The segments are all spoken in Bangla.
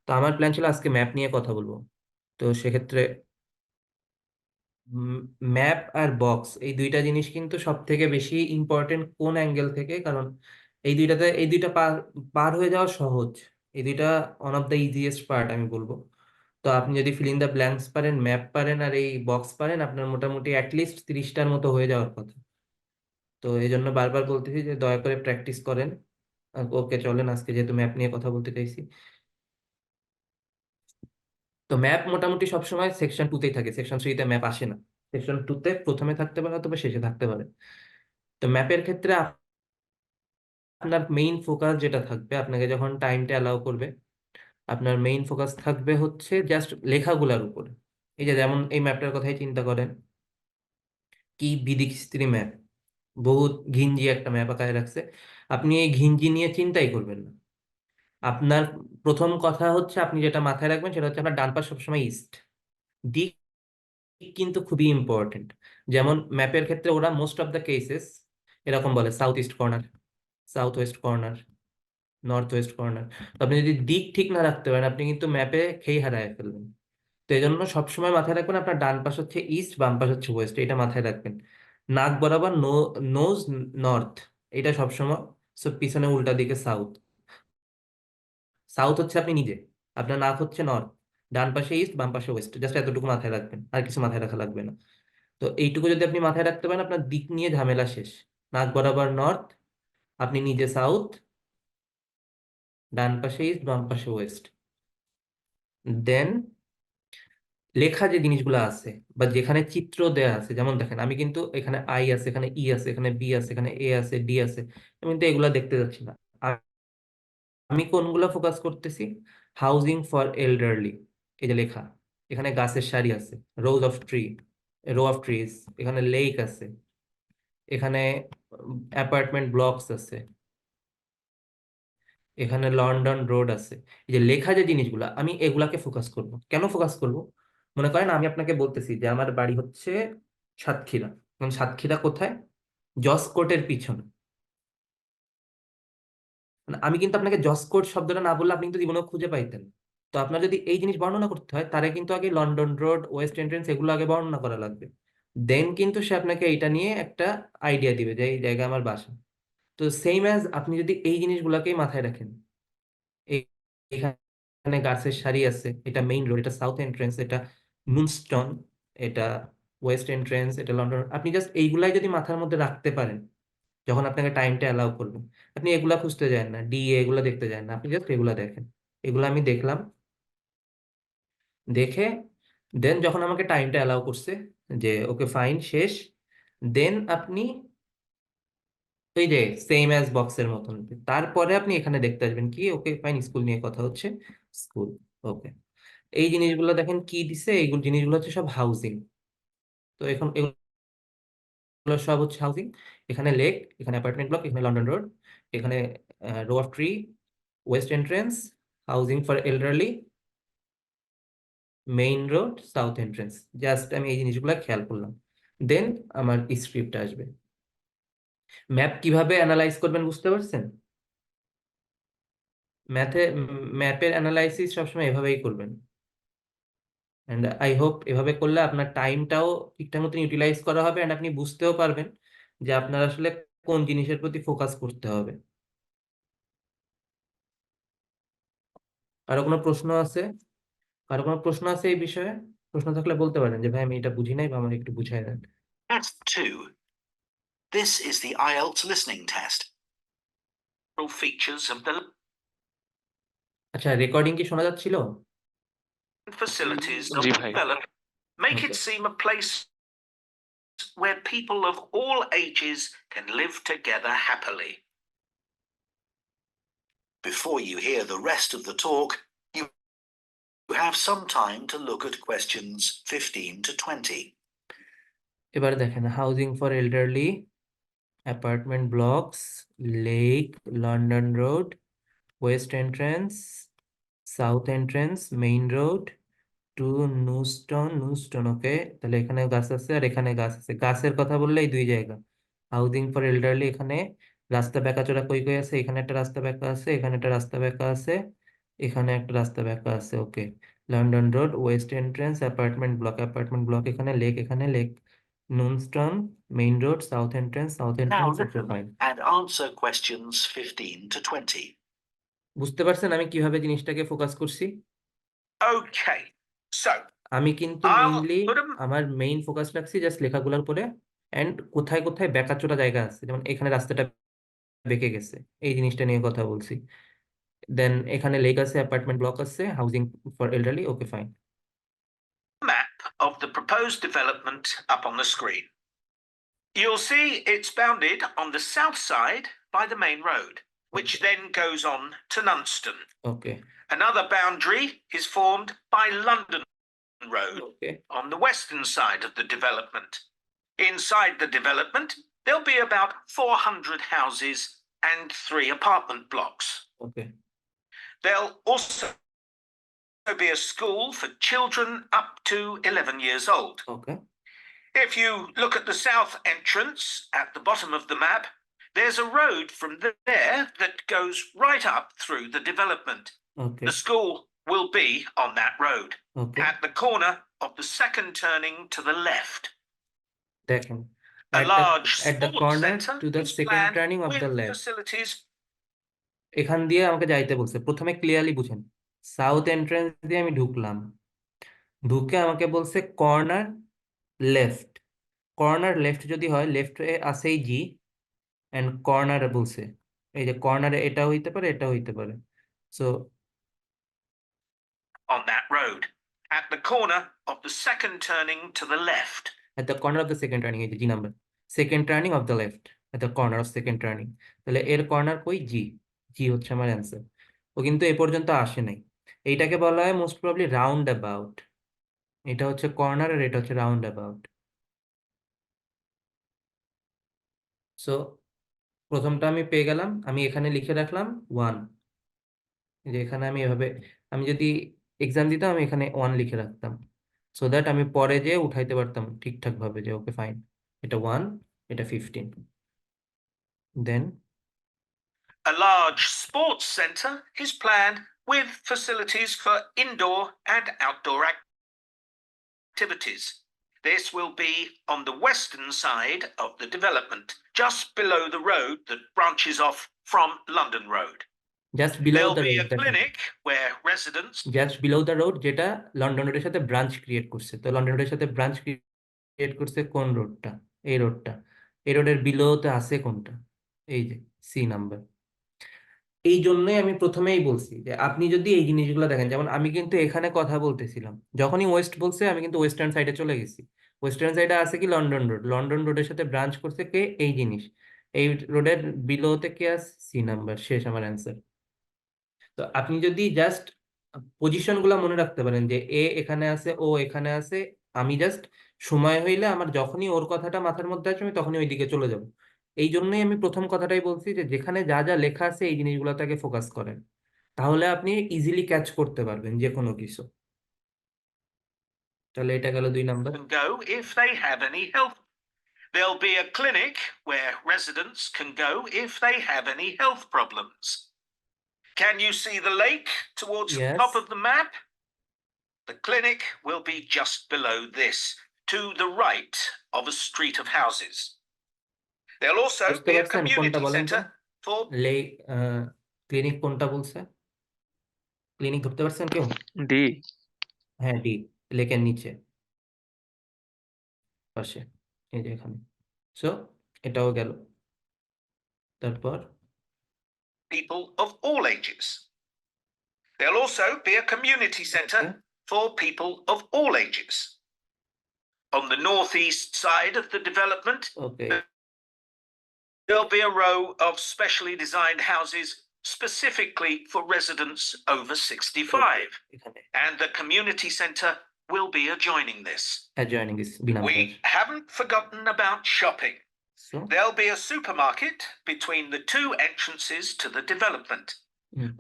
তো আমার প্ল্যান ছিল আজকে ম্যাপ নিয়ে কথা বলবো। তো সেক্ষেত্রে ম্যাপ আর বক্স এই দুইটা জিনিস কিন্তু সব থেকে বেশি ইম্পর্টেন্ট কোন অ্যাঙ্গেল থেকে, কারণ এই দুইটা পার পার হয়ে যাওয়া সহজ। এই দুইটা one of the easiest part আমি বলবো। তো আপনি যদি ফিল ইন দ্য ব্ল্যাঙ্কস পারেন, ম্যাপ পারেন আর এই বক্স পারেন, আপনার মোটামুটি অ্যাটলিস্ট 30টার মতো হয়ে যাওয়ার কথা। তো এই জন্য বারবার বলতেছি যে দয়া করে প্র্যাকটিস করেন। ওকে চলেন আজকে যেহেতু ম্যাপ নিয়ে কথা বলতে চাইছি। তো ম্যাপ মোটামুটি সবসময় সেকশন 2তেই থাকে, সেকশন 3তে ম্যাপ আসে না। সেকশন 2তে প্রথমে থাকতে পারে অথবা শেষে থাকতে পারে। তো ম্যাপের ক্ষেত্রে আপনার মেইন ফোকাস যেটা থাকবে, আপনাকে যখন টাইমটা অ্যালাউ করবে, আপনার মেইন ফোকাস থাকবে হচ্ছে জাস্ট লেখাগুলোর উপরে। এই যে যেমন এই ম্যাপটার কথাই চিন্তা করেন, কি বিদিক্স্ত্রী ম্যাপ, বহুত ঘিঞ্জি একটা ম্যাপ আকারে রাখছে। আপনি এই ঘিঞ্জি নিয়ে চিন্তাই করবেন না। আপনার প্রথম কথা হচ্ছে, আপনি যেটা মাথায় রাখবেন সেটা হচ্ছে আপনার ডান পাশ সবসময় ইস্ট দিক, কিন্তু খুবই ইম্পর্টেন্ট। যেমন ম্যাপের ক্ষেত্রে ওরা মোস্ট অফ দ্য কেসেস এরকম বলে south east corner, south West corner, north West corner. তো আপনি যদি দিক ঠিক না রাখতে পারেন, আপনি কিন্তু ম্যাপে খেই হারায় ফেলবেন। তো এই জন্য সবসময় মাথায় রাখবেন আপনার ডান পাশ হচ্ছে ইস্ট, বাম পাশ হচ্ছে ওয়েস্ট, এটা মাথায় রাখবেন। নাক বরাবর নোজ নর্থ, এটা সবসময়। পিছনে উল্টা দিকে সাউথ। সাউথ হচ্ছে আপনি নিজে, আপনার নাক হচ্ছে নর্থ, ডান পাশে ইস্ট, বাম পাশে ওয়েস্ট, জাস্ট এতটুকু মাথায় রাখবেন, আর কিছু মাথায় রাখা লাগবে না। তো এইটুকু যদি আপনি মাথায় রাখতে পারেন, আপনার দিক নিয়ে ঝামেলা শেষ। নাক বরাবর নর্থ, আপনি নিজে সাউথ, ডান পাশে ইস্ট, বাম পাশে ওয়েস্ট। দেন লেখা যে জিনিসগুলো আছে বা যেখানে চিত্র দেয়া আছে, যেমন দেখেন আমি কিন্তু এখানে আই আছে, এখানে ই আছে, এখানে বি আছে, এখানে এ আছে, ডি আছে, আমি কিন্তু এগুলা দেখতে যাচ্ছি না। আমি কোনগুলো ফোকাস করতেছি? হাউজিং ফর এল্ডারলি, এই যে লেখা, এখানে গাছের সারি আছে, rows of tree, row of trees, এখানে লেক আছে, এখানে অ্যাপার্টমেন্ট ব্লকস আছে, এখানে লন্ডন রোড আছে। এই যে লেখা যে জিনিসগুলো, আমি এগুলাকে ফোকাস করব। কেন ফোকাস করব? মনে করেন আমি আপনাকে বলতেছি যে আমার বাড়ি হচ্ছে সাতক্ষীরা। এখন সাতক্ষীরা কোথায়? জসকোর্টের পিছনে। মানে আমি কিন্তু আপনাকে জসকোর্ট শব্দটা না বললে আপনি কিন্তু জীবনে খুঁজে পাইতেন। তো আপনার যদি এই জিনিস বর্ণনা করতে হয়, তাহলে কিন্তু আগে লন্ডন রোড, ওয়েস্ট এন্ট্রেন্স এগুলো আগে বর্ণনা করা লাগবে। দেন কিন্তু সে আপনাকে এইটা নিয়ে একটা আইডিয়া দিবে যে এই জায়গায় আমার বাসা। তো সেম অ্যাজ আপনি যদি এই জিনিসগুলোকেই মাথায় রাখেন, এই এখানে গাছের সারি আছে, এটা মেইন রোড, এটা সাউথ এন্ট্রেন্স, এটা মুনস্টন, এটা ওয়েস্ট এন্ট্রেন্স, এটা লন্ডন, আপনি জাস্ট এইগুলাই যদি মাথার মধ্যে রাখতে পারেন, যখন আপনাকে টাইমটা অ্যালাউ করবেন, আপনি এগুলা খুঁজতে যান না, ডি এগুলা দেখতে যান না, আপনি জাস্ট এগুলা দেখেন। এগুলো আমি দেখলাম, দেখে দেন যখন আমাকে টাইমটা অ্যালাউ করছে যে ওকে ফাইন শেষ, দেন আপনি ওই যে সেম অ্যাজ বক্সের মতন, তারপরে আপনি এখানে দেখতে আসবেন কি, ওকে ফাইন স্কুল নিয়ে কথা হচ্ছে, স্কুল, ওকে। এই জিনিসগুলো দেখেন কি দিছে, এইগুলো জিনিসগুলো হচ্ছে সব হাউজিং। তো এখন এগুলো সব হচ্ছে হাউজিং। এখানে লেক, এখানে অ্যাপার্টমেন্ট ব্লক, এখানে লন্ডন রোড, এখানে row of tree, west entrance, housing for elderly, main road, south entrance. Just আমি এই জিনিসগুলো খেয়াল করলাম, দেন আমার স্ক্রিপ্ট আসবে। ম্যাপ কিভাবে অ্যানালাইজ করবেন বুঝতে পারছেন? ম্যাথে ম্যাপের অ্যানালাইসিস সবসময় এভাবেই করবেন। অ্যান্ড আই হোপ এভাবে করলে আপনার টাইমটাও ঠিকঠাক মতো ইউটিলাইজ করা হবে, অ্যান্ড আপনি বুঝতেও পারবেন যে আপনার আসলে কোন জিনিসের প্রতি ফোকাস করতে হবে। কারো কোনো প্রশ্ন আছে? কারো কোনো প্রশ্ন আছে এই বিষয়ে? প্রশ্ন থাকলে বলতে পারেন যে ভাই আমি এটা বুঝি নাই বা আমার একটু বুঝাই দেন। Test 2. This is the IELTS listening test. All features of the আচ্ছা, রেকর্ডিং কি শোনা যাচ্ছিল? facilities of জি ভাই। development make it Okay. seem a place where people of all ages can live together happily. Before you hear the rest of the talk, you have some time to look at questions 15 to 20. এবার দেখেন, housing for elderly, apartment blocks, lake, London road, west entrance, south entrance, main road to Nuneaton, okay. তাহলে এখানে গাছ আছে আর এখানে গাছ আছে। গাছের কথা বললে এই দুই জায়গা, হাউজিং ফর এল্ডারলি, এখানে রাস্তা বেঁকা চোরা কই কই আছে, এখানে একটা রাস্তা বেঁকা আছে, এখানে একটা রাস্তা বেঁকা আছে, এখানে একটা রাস্তা ব্যাকা আছে, okay. London road, west entrance, apartment block, এখানে lake, Nuneaton, main road, south entrance, Now okay listen fine. and answer questions 15 to 20. বুঝতে পারছেন আমি কিভাবে জিনিসটাকে ফোকাস করছি? Okay, so আমি কিন্তু I'll মেইনলি put them. আমার মেইন ফোকাস রাখছি জাস্ট লেখাগুলোর পরে, এন্ড কোথায় কোথায় বেঁকাচোরা জায়গা আছে, যেমন এখানে রাস্তাটা বেঁকে গেছে, এই জিনিসটা নিয়ে কথা বলছি। দেন এখানে লেক আছে, অ্যাপার্টমেন্ট ব্লক আছে, housing for elderly, okay fine. Map of the proposed development up on the screen. You'll see it's bounded on the south side by the main road, which then goes on to Nunston. Okay Another boundary is formed by London Road okay on the western side of the development. Inside the development, there'll be about 400 houses and 3 apartment blocks. Okay There'll also be a school for children up to 11 years old. Okay If you look at the south entrance at the bottom of the map, there's a road from there that goes right up through the development. Okay The school will be on that road okay at the corner of the second turning to the left. দেখেন, A large at the sports corner centre to the is second planned turning of with the left, facilities. এখান দিয়ে আমাকে যাইতে বলছে, প্রথমে ক্লিয়ারলি বুঝেন, সাউথ এন্ট্রান্স দিয়ে আমি ঢুকলাম, ঢুকে আমাকে বলছে কর্নার লেফট। কর্নার লেফট যদি হয়, লেফটে আছেই জি, এন্ড কর্নারে বলছে, এই যে কর্নারে এটা হইতে পারে, এটা হইতে পারে। So On that road at the corner of the second turning to the left. at the corner of the second turning, এই যে G number, second turning of the left, at the corner of second turning, তাহলে এর কর্নার কই, জি। জি হচ্ছে আমার অ্যান্সার। ও কিন্তু এ পর্যন্ত আসে নাই। এইটাকে বলা হয় মোস্ট প্রবাবলি রাউন্ড অ্যাবাউট। এটা হচ্ছে কর্নার আর এটা হচ্ছে রাউন্ড অ্যাবাউট। সো প্রথমটা আমি পেয়ে গেলাম, আমি এখানে লিখে রাখলাম 1, যে এখানে আমি এভাবে, আমি যদি এক্সাম দিতাম আমি এখানে 1 লিখে রাখতাম, সো দ্যাট আমি পরে যে উঠাইতে পারতাম ঠিকঠাক ভাবে, যে ওকে ফাইন, এটা 1, এটা 15। দেন A large sports centre is planned with facilities for indoor and outdoor activities. This will be on the western side of the development, just below the road that branches off from London Road. Just below There'll the be road, a clinic where residents. Just below the road, যেটা লন্ডন রোডের সাথে ব্রাঞ্চ ক্রিয়েট করছে। তো লন্ডন রোডের সাথে ব্রাঞ্চ ক্রিয়েট করছে কোন রোডটা, এই রোডটা। এই রোডের বিলোতে আছে কোনটা, এই যে সি নাম্বার। এই জন্যই আমি প্রথমেই বলছি যে আপনি যদি এই জিনিসগুলো দেখেন, যেমন আমি কিন্তু এখানে কথা বলতেছিলাম, যখনই ওয়েস্ট বলছে আমি কিন্তু ওয়েস্টার্ন সাইডে চলে গেছি। ওয়েস্টার্ন সাইডে আছে কি, লন্ডন রোড, লন্ডন রোডের সাথে ব্রাঞ্চ করছে কে, এই জিনিস। এই রোডের বিলোতে কে আছে, সি নাম্বার, শেষ আমার অ্যান্সার। তো আপনি যদি জাস্ট পজিশন গুলা মনে রাখতে পারেন, যে এ এখানে আছে, ও এখানে আছে, আমি জাস্ট সময় হইলে আমার যখনই ওর কথাটা মাথার মধ্যে আসবে আমি তখনই ওইদিকে চলে যাব। এই জন্যই আমি প্রথম কথাটাই বলছি যে যেখানে যা যা লেখা আছে এই জিনিসগুলোকে ফোকাস করেন, তাহলে আপনি ইজিলি ক্যাচ করতে পারবেন যে কোনো কিছু। তাহলে এটা গেল 2 number. Can go if they have any health. There'll be a clinic where residents can go if they have any health problems. Can you see the lake towards the top Yes. of the map? The clinic will be just below this, to the right of a street of houses. There'll also বুঝতে be a পারছেন কোনটা community বলেন তো, centre for. ক্লিনিক কোনটা বলছে, ক্লিনিক ধরতে পারছেন কেউ? ডি। হ্যাঁ ডি, লেকের নিচে পাশে, এই যে এখানে। সো এটাও গেল। তারপর People of all ages. There'll also be a community centre for people of all ages. On the northeast side of the development, okay there'll be a row of specially designed houses specifically for residents over 65, এখানে and the community centre will be adjoining this. adjoining is B number. We haven't forgotten about shopping. So There'll be a supermarket between the 2 entrances to the development.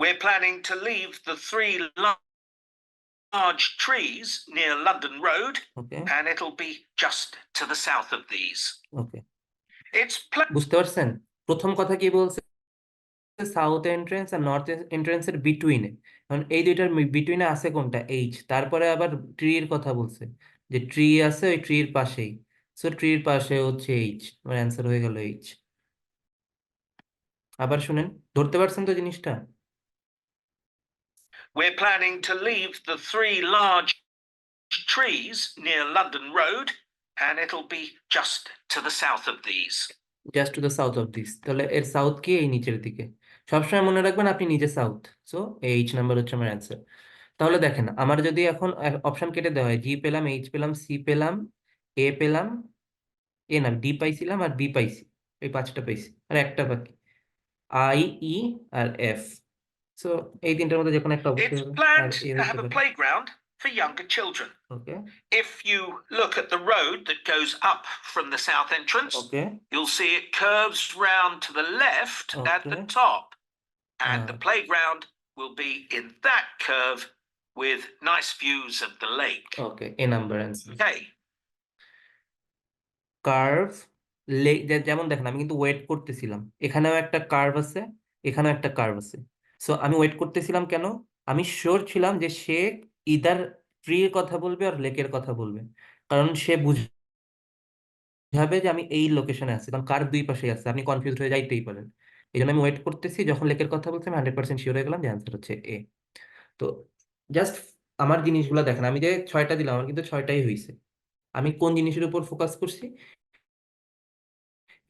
We're planning to leave the 3 large trees near London Road, okay and it'll be just to the south of these. okay It's বুঝতে পারছেন প্রথম কথা কি বলছে, সাউথ এন্ট্রান্স আর নর্থ এন্ট্রান্সের বিটুইনে, এখন এই দুইটার বিটুইনে আছে কোনটা? এইচ। তারপরে আবার ট্রির কথা বলছে, যে ট্রি আছে ওই ট্রির পাশেই, সো ট্রির পাশে হচ্ছে এইচ, আমার অ্যান্সার হয়ে গেল এইচ। আবার শুনেন, ধরতে পারছেন তো জিনিসটা? We're planning to leave the 3 large trees near London Road, and it'll be just to the south of these. Just to the south of this, তাহলে এর সাউথ কি? এই নিচের দিকে। সবসময় মনে রাখবেন আপনি নিজে সাউথ, সো এইচ নাম্বার হচ্ছে আমার অ্যান্সার। তাহলে দেখেন, আমার যদি এখন অপশন কেটে দেওয়া হয়, জি পেলাম, এইচ পেলাম, সি পেলাম, এ পেলাম, এ না ডি পাইছিলাম, আর বি পাইছি, এই পাঁচটা পাইছি, আর একটা বাকি আই, ই আর এফ। সো এই তিনটার মধ্যে যে কোনো একটা অবশ্যই It's হবে, আর planned এ to হইতে have a পারে। playground for younger children. Okay. If you look at the road that goes up from the south entrance, okay. you'll see it curves round to the left at okay. the top, and the playground will be in that curve with nice views of the lake. Okay, A number answer. Okay, curve, যেমন দেখেন আমি কিন্তু ওয়েট করতেছিলাম, এখানেও একটা কার্ভ আছে, এখানেও একটা কার্ভ আছে। সো আমি ওয়েট করতেছিলাম কেন? আমি শিওর ছিলাম যে সে ইদার ট্রির কথা বলবে আর লেকের কথা বলবে, কারণ সে বুঝাবে যে আমি এই লোকেশনে আছি, কারণ কার দুই পাশে আছে, আপনি কনফিউজ হয়ে যাইতেই পারেন। এই জন্য আমি ওয়েট করতেছি, যখন লেকের কথা বলছি আমি 100% শিওর হয়ে গেলাম যে অ্যান্সার হচ্ছে এ। তো জাস্ট আমার জিনিসগুলো দেখেন, আমি যে ছয়টা দিলাম আমার কিন্তু ছয়টাই হয়েছে। আমি কোন জিনিসের উপর ফোকাস করছি?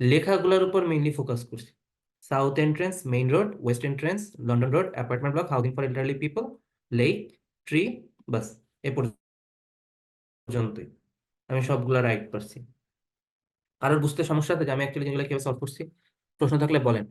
লেখাগুলোর উপর মেইনলি ফোকাস করছি। South entrance, main road, west entrance, London road, apartment block, housing for elderly people, lake, tree, বাস এ পর্যন্তই। আমি সবগুলা রাইট পারছি। কারোর বুঝতে সমস্যা আছে যে আমি অ্যাকচুয়ালি জিনিসগুলো কিভাবে সলভ করছি? প্রশ্ন থাকলে বলেন।